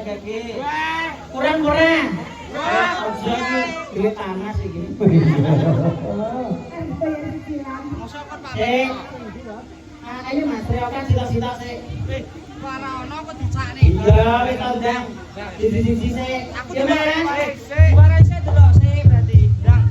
jagake. Kurang-kurang. Ojo iki duit tanah sih iki. Ayo Mas, reokan cita-cita sik. Ora ono kok dicakne. Iya, wis tau ndang. Siji-siji sik. Aku Ya Mas. juara sik delok sik berarti. Drang.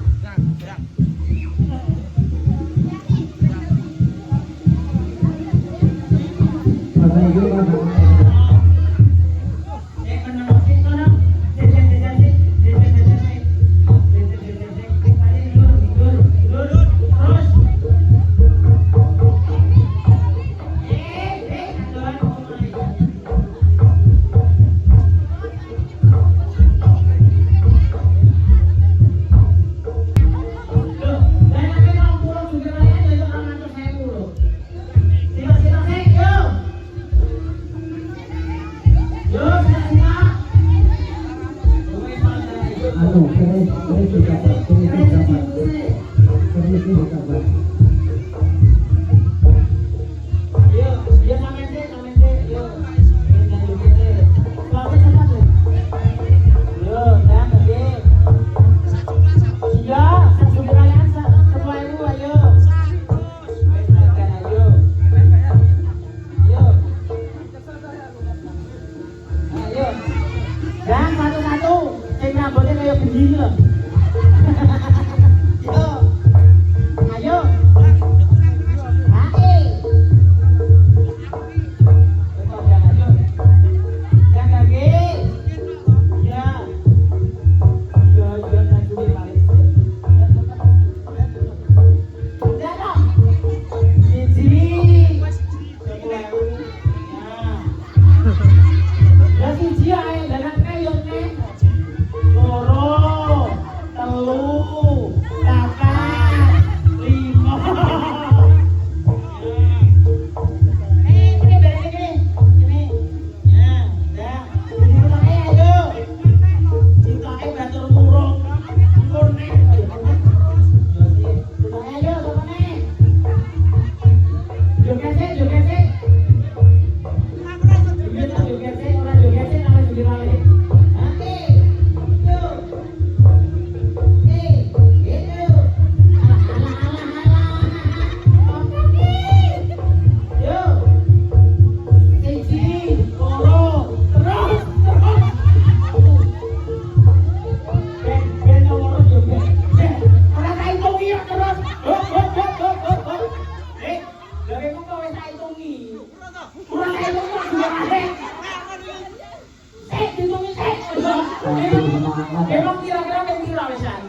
Emang kira-kira pira wisan?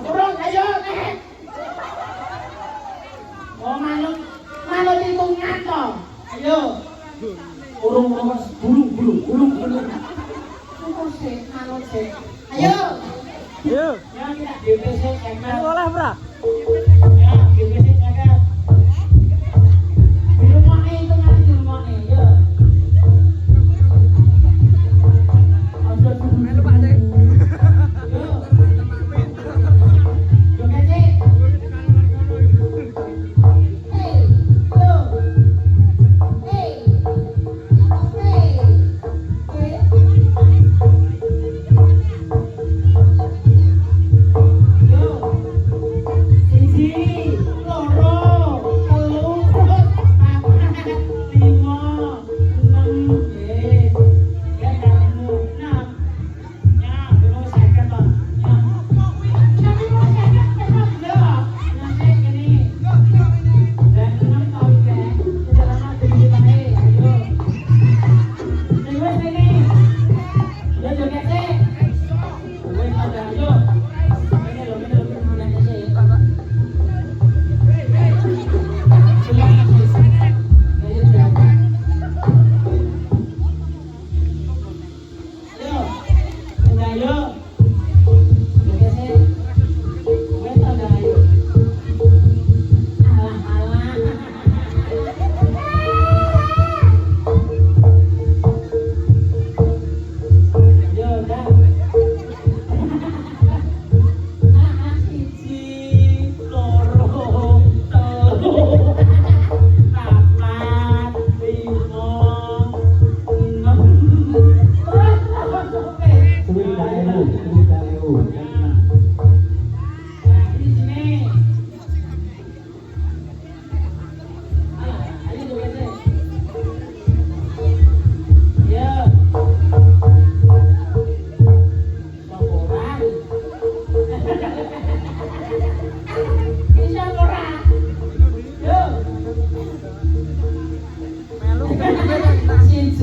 Urung ayo nek. Oh manut hitungan to. Ayo. Urung bulung. Tunggu sik, manut sik. Ayo. Ayo. Ya kita DPC ceker. Oleh, Bra. Ya, DPC ceker. Di rumahnya hitungan di rumahnya. Yo. Melu Pak Cek. Siji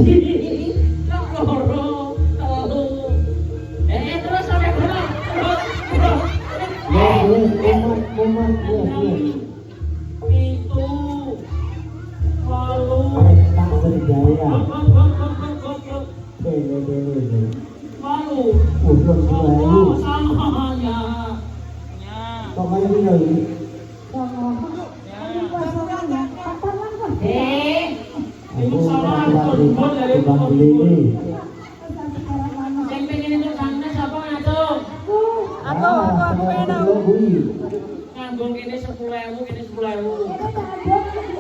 siji, loro, telu. Terus sampai berapa? Ya, kumat ya. Itu, walu, Tak berjaya. Dele. walu. Udah selalu. Samanya. Pokoknya ini lagi. Itu Aku salah tak telepon dari Bang Lili. yang pengen itu sana siapa ngatur? Aku pengen tahu. Nganggung ini 10.000, ini 10.000.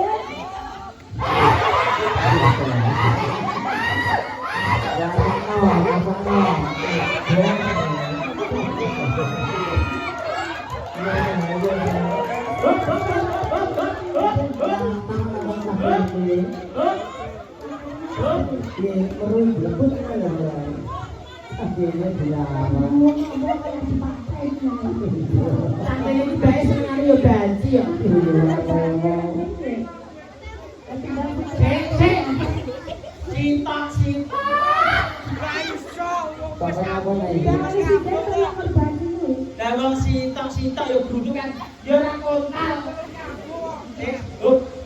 Santai ini baik sekali ya banci ya. Cinta. Lah wong sintok ya brudu kan ya ora kontal.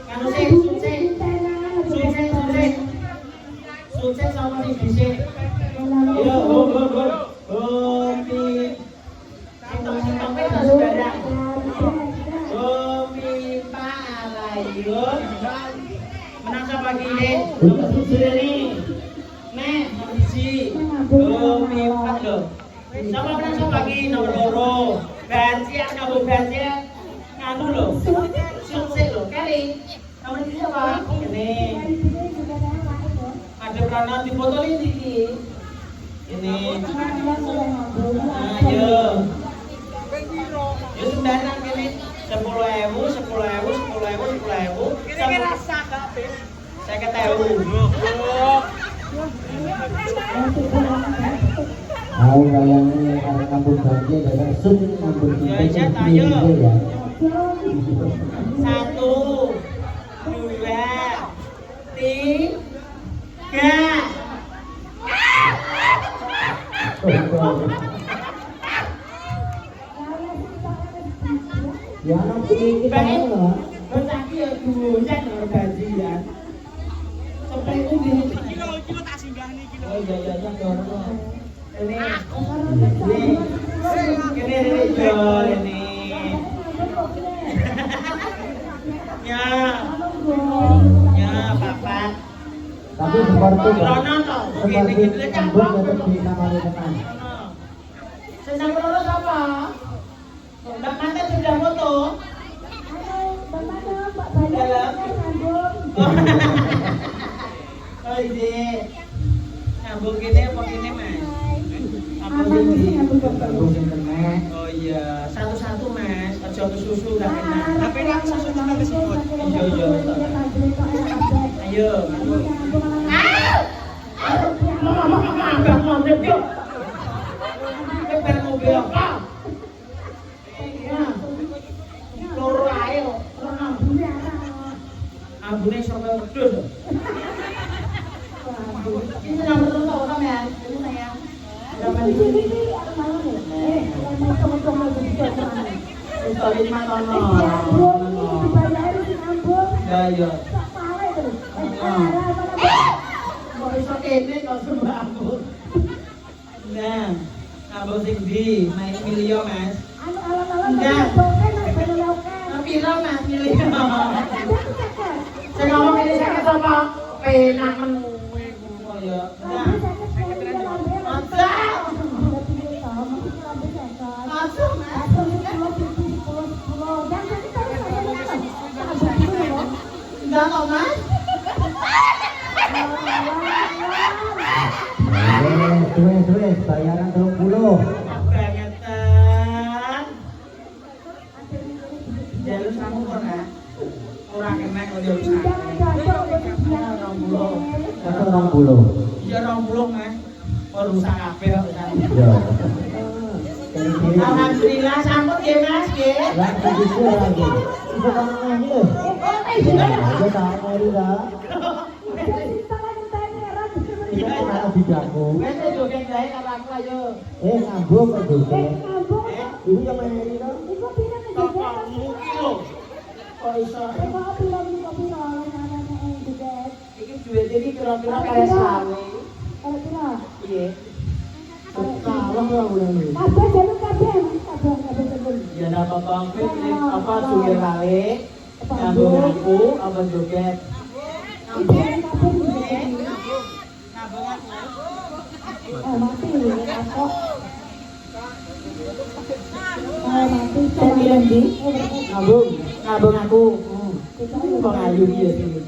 Anu sing sukses sama sing dhisik. Ya, sintok wis sembarang. Minta alayun. Menasa pagi ini, jujur ini. Nek, biji. Mimpat lho. Sama menasa pagi nomor loro. Banciak ngabur banciak. Nganu lho. Sukses lho kali. Nomor ini apa? Ini. Ada peranan di foto ini. Ini. Ayo. Ya sembarang kene 10.000. Kira-kira sak habis. 50.000. Tahu kayaknya karena kampung banjir dan sun kampung Ya, kita Jet, ayo. ya. 1, 2, 3. Ya nanti kita mau Berarti ya hujan orang gajian. Sampai itu di Kilo tak singgahni kilo. oh iya dorong. Ini jual ini. Ya papat. tapi seperti Rono toh, seperti gini-gini kampung campur. tetap bisa mari tekan. Sedang lurus apa? Mbak Mata sudah foto. Oh iya. Nyambung gini apa gini mas? Apa gini? Kampung sing kena. Oh iya, satu-satu mas. Aja susu udah enak. Tapi ini aku susu juga disebut. Iya. Ayo. Agak mondek yuk. Kepen mobil apa? Loro ayo. Ambune sampai wedhus. Ini nomor tuh tau kan ya? Ini saya. Zaman ini. Story di mana? Ya ya. Mau iso kene kok sembahku. Nah, ngabung sing ndi? Main milio, Mas. Piro Mas milio? Saya ngomong ini saya apa? Penak men. Oh ya. Enggak kok Mas. Duit, bayaran 30. Bangetan. Jalur kamu ora. Ora kena kok jalur kamu. 20. Iya 20 Mas. Oh rusak kabeh kok kan. Ya. Alhamdulillah sampun nggih Mas nggih. Lah begitu lagi. Itu kan lagi lho. Ya, aja tak mari lah. kita kena bidaku. Wes joget bae karo aku ayo. Ngambung kok joget. Ibu yang main ini dong. Bapakmu ki lho. Kok iso? Iki duit iki kira-kira kaya selawe. Iya. Salah lah udah. Ya ndak apa-apa, pilih apa sugih kali. Ngambung aku apa joget. Ngambung aku. Kok ayu iki ya sini.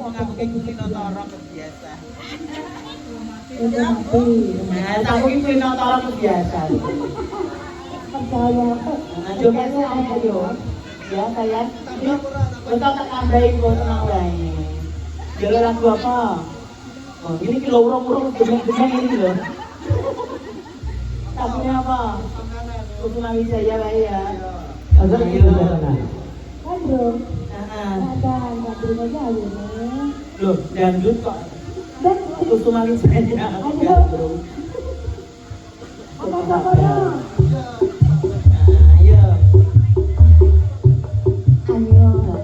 Aku kayak gini nonton biasa. Nah, aku iki kuwi nonton biasa. Nah, jogetnya ayo. Ya sayang. Kita tak tambahin kok tenang wae. Jalan lagu apa? Oh, ini kilo urung-urung demeng-demeng ini loh. Lagunya apa? Kusuma Wijaya wae ya. Azan kita jalan. Loh, dangdut kok. Kusuma Wijaya. Ayo.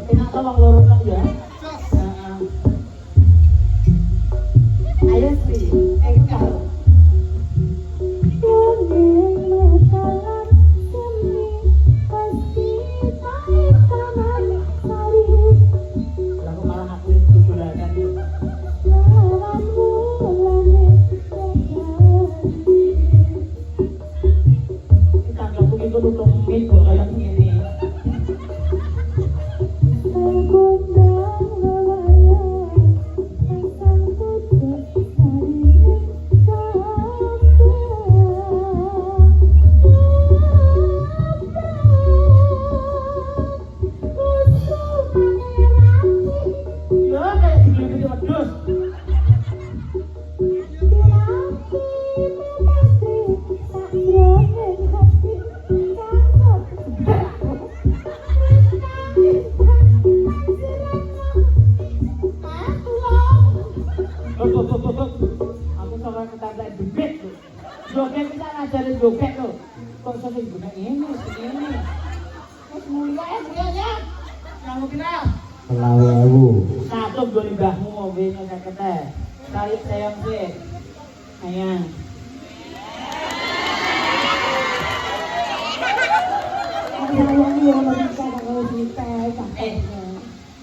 Enak tolong loro kan ya. Ayo sih, engkau. Lalu malah aku itu juragan. Kita nggak begitu nutup mic kok kayak gini. Aku sama ketabrak joget tuh. Joget kita ngajarin joget tuh. Kok sampai guna ini. Mulia ya. Kamu kira? Selawewu. Satu dua mbahmu mobilnya saya kata. Tarik sayang sih. Sayang.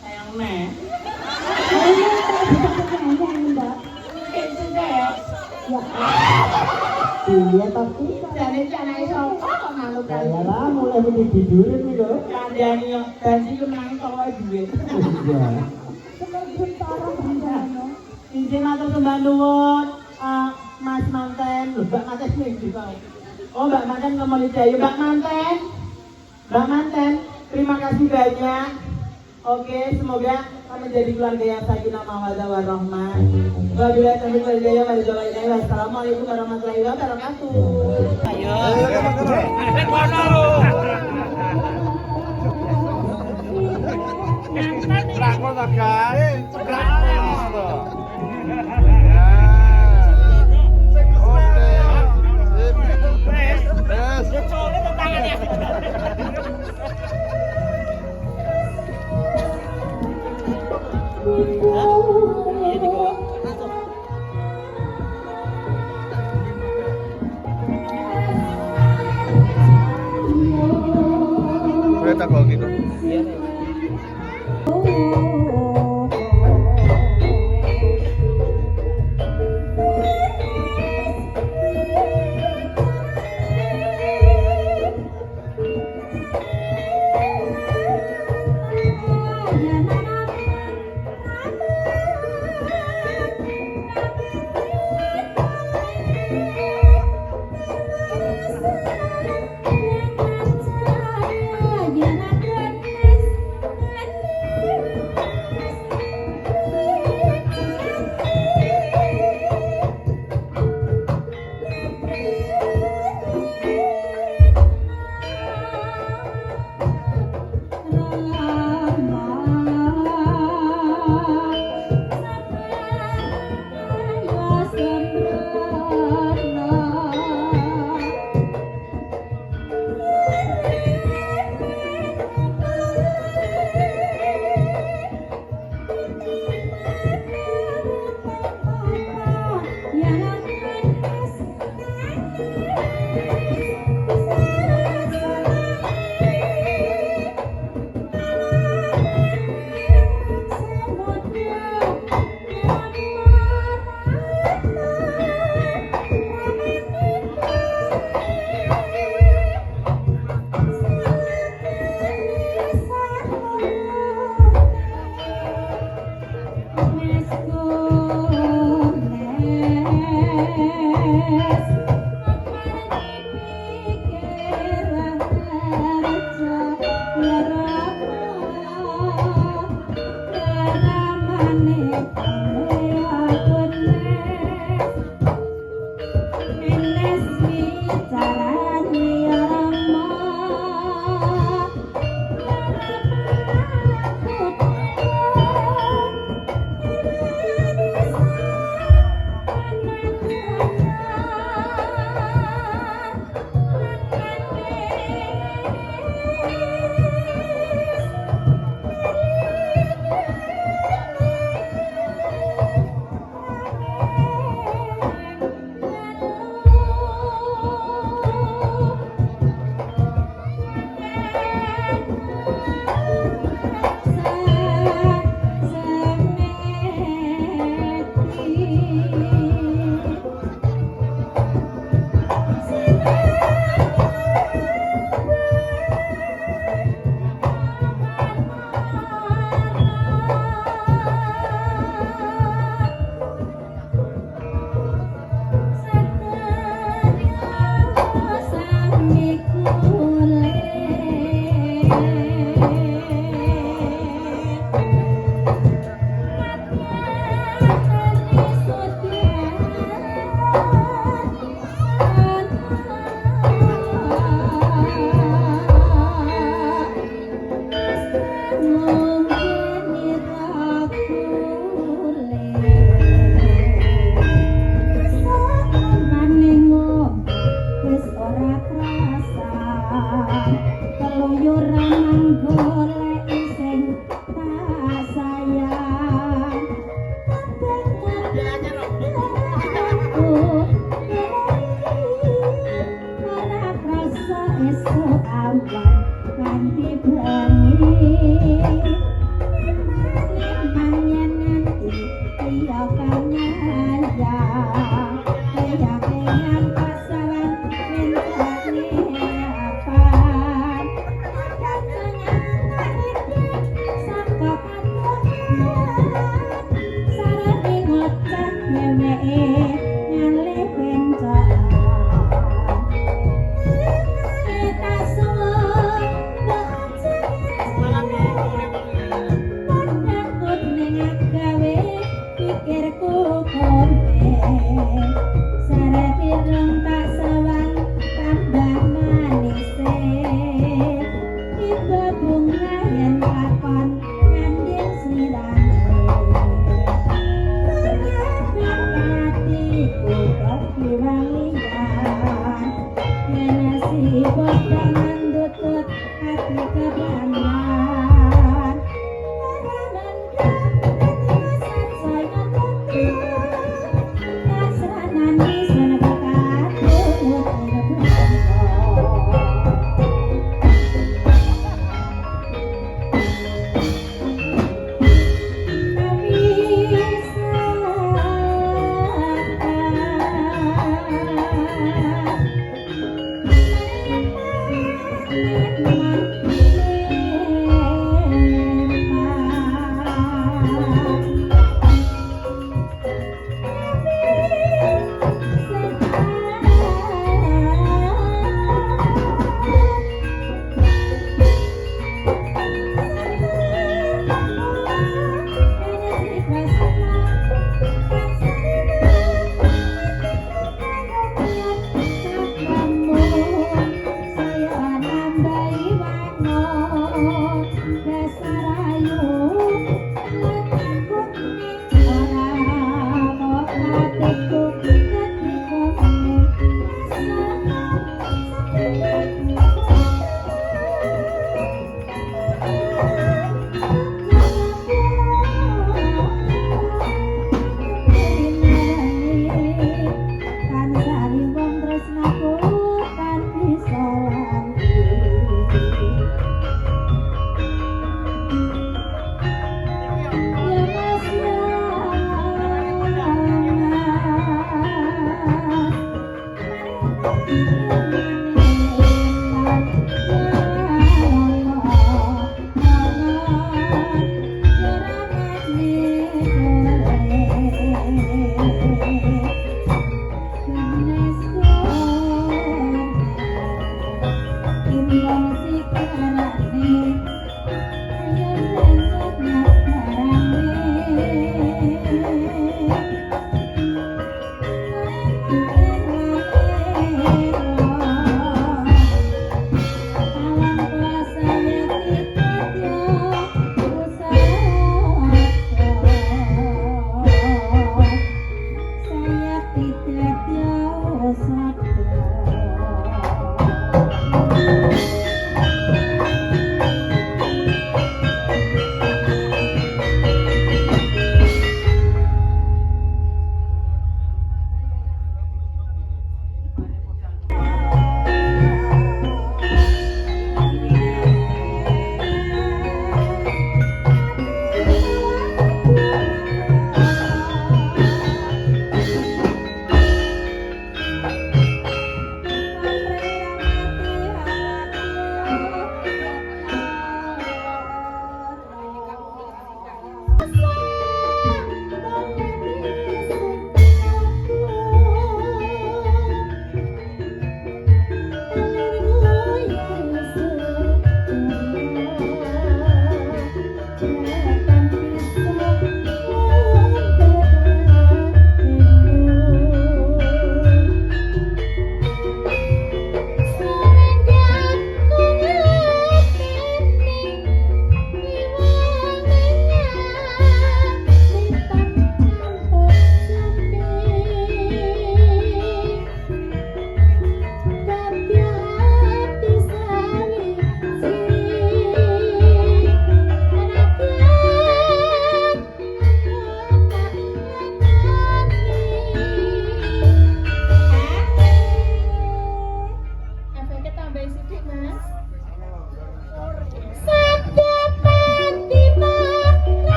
Sayang nek. Iya tapi Jadi jangan iso kok malu saya lah mulai tidurin nih loh. kandhani yo ganti kemenangi kok wae duit. Iya. Izin matur sembah nuwun, Mas Manten, lho Mbak Manten iki kok. Oh Mbak Manten ngomong Jayu, Mbak Manten. Mbak Manten, terima kasih banyak. Oke, semoga kami menjadi keluarga yang sakinah mawaddah warahmah. Wabillahi taufiq wal hidayah. Wassalamualaikum warahmatullahi wabarakatuh. Ayo. Berangkat tak guys? Sudah tak kau gitu? Iya.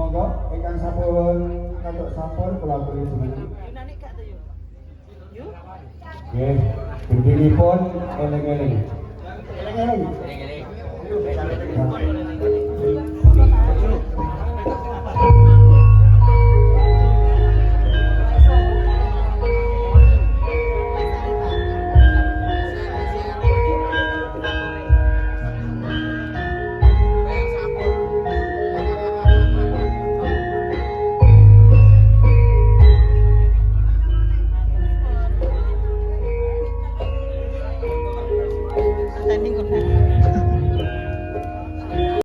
monggo ingkang sampun kantuk sampun kula beli semenit. Nggih, berdiri pun eling-eling. Eling-eling.